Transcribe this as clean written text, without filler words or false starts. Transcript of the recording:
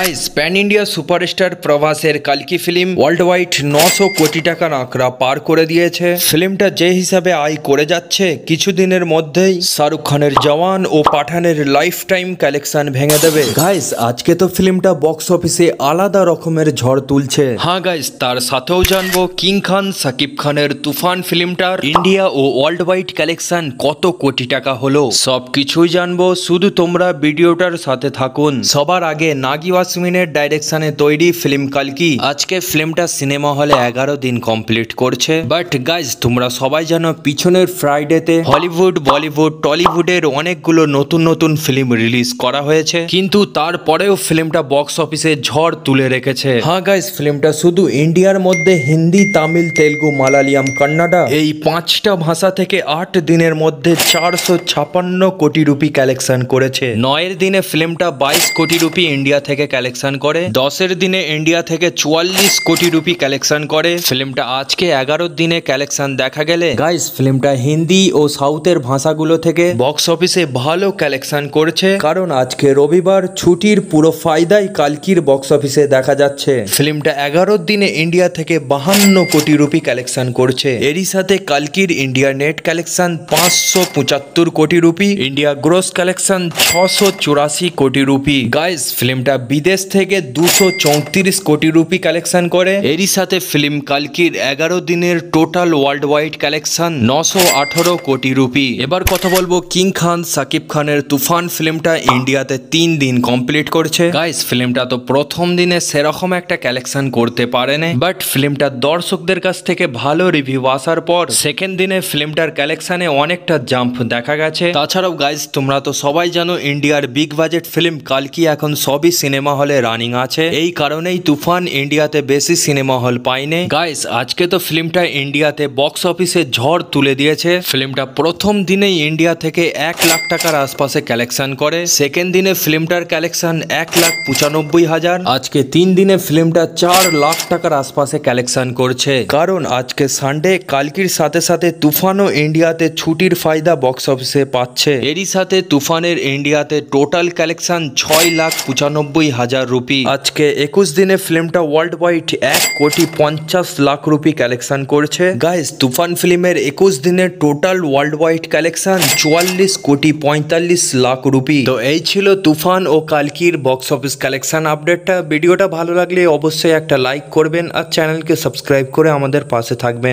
Guys pan India superstar প্রভাসের কালকি film world wide 900 crore টাকার আঁকড়া পার করে দিয়েছে। ফিল্মটা যে হিসাবে আয় করে যাচ্ছে কিছুদিনের মধ্যেই শাহরুখ খানের জওয়ান ও পাঠানের লাইফ টাইম কালেকশন ভেঙে দেবে। গাইস আজকে তো ফিল্মটা বক্স অফিসে আলাদা রকমের ঝড় তুলছে। হ্যাঁ গাইস, তার সাথেও জানবো কিং খান সাকিব খানের তুফান ফিল্মটার ইন্ডিয়া ও ওয়ার্ল্ড ওয়াইড কালেকশন কত কোটি টাকা হলো। সবকিছুই জানবো, শুধু তোমরা ভিডিওটার সাথে থাকুন। সবার আগে নাগি ওয়াসমিনের ডাইরেকশনে তৈরি ফিল্ম কালকি আজকে ফিল্মটা সিনেমা হলে 11 দিন কমপ্লিট করছে। বাট গাইজ তোমরা সবাই জানো পিছনের ফ্রাইডেতে হলিউড বলিউড টলিউডের অনেকগুলো নতুন নতুন ফিল্ম রিলিজ করা হয়েছে, কিন্তু তারপরেও ফিল্মটা বক্স অফিসে ঝড় তুলে রেখেছে। হ্যাঁ গাইজ, ফিল্মটা শুধু ইন্ডিয়ার মধ্যে হিন্দি, তামিল, তেলুগু, মালায়ালাম, কান্নাডা এই 5টা ভাষা থেকে 8 দিনের মধ্যে 456 কোটি রুপি কালেকশন করেছে। 9 দিনে ফিল্মটা 22 কোটি রুপি ইন্ডিয়া থেকে কালেকশন করে। 10 দিনে ইন্ডিয়া থেকে 44 কোটি রুপি কালেকশন করে। ফিল্মটা আজকে 11 দিনে কালেকশন দেখা গেলে গাইস ফিল্মটা হিন্দি ও সাউথের ভাষাগুলো থেকে বক্স অফিসে ভালো কালেকশন করছে, কারণ আজকে রবিবার ছুটির পুরো ফায়দাই কালকির বক্স অফিসে দেখা যাচ্ছে। ফিল্মটা 11 দিনে ইন্ডিয়া থেকে 52 কোটি রুপি কালেকশন করছে। এরই সাথে কালকির ইন্ডিয়া নেট কালেকশন 575 কোটি রুপি, ইন্ডিয়া গ্রোস কালেকশন 684 কোটি রুপি। গাইস ফিল্মটা বিদেশ থেকে 234 কোটি রুপি কালেকশন করে। এরই সাথে ফিল্ম কালকির 11 দিনের টোটাল ওয়ার্ল্ড ওয়াইড কালেকশন 918 কোটি রুপি। এবার কথা বলবো কিং খান সাকিব খানের তুফান ফিল্মটা ইন্ডিয়াতে 3 দিন কমপ্লিট করছে। গাইস ফিল্মটা তো প্রথম দিনে সেরকম একটা কালেকশন করতে পারেনি, বাট ফিল্মটা দর্শকদের কাছ থেকে ভালো রিভিউ আসার পর সেকেন্ড দিনে ফিল্মটার কালেকশনে অনেকটা জাম্প দেখা গেছে। তাছাড়াও গাইস তোমরা তো সবাই জানো ইন্ডিয়ার বিগ বাজেট ফিল্ম কালকি এখন সবই সিনেমা হলে রানিং আছে, এই কারণেই তুফান ইন্ডিয়াতে বেশি সিনেমা হল পায়নি। গাইস আজকে তো ফিল্মটা ইন্ডিয়াতে বক্স অফিসে ঝড় তুলে দিয়েছে। ফিল্মটা প্রথম দিনেই ইন্ডিয়া থেকে 1 লাখ টাকার আশপাশে কালেকশন করে। সেকেন্ড দিনে ফিল্মটার কালেকশন 1,95,000। আজকে 3 দিনে ফিল্মটা 4 লাখ টাকার আশপাশে কালেকশন করছে, কারণ আজকে সানডে কালকির সাথে সাথে তুফানও ইন্ডিয়াতে ছুটির ফায়দা বক্স অফিসে পাচ্ছে। এরই সাথে তুফানের ইন্ডিয়াতে টোটাল কালেকশন 6,95,000 রুপি। আজকে 21 দিনে ফিল্মটা ওয়ার্ল্ড ওয়াইড 1,50,00,000 রুপি কালেকশন করছে। গাইস তুফান ফিল্মের 21 দিনের total world wide collection 44,45,00,000 rupee. তো এই ছিল তুফান ও কালকির বক্স অফিস কালেকশন আপডেটটা। ভিডিওটা ভালো লাগলে অবশ্যই একটা লাইক করবেন আর চ্যানেলকে সাবস্ক্রাইব করে আমাদের পাশে থাকবেন।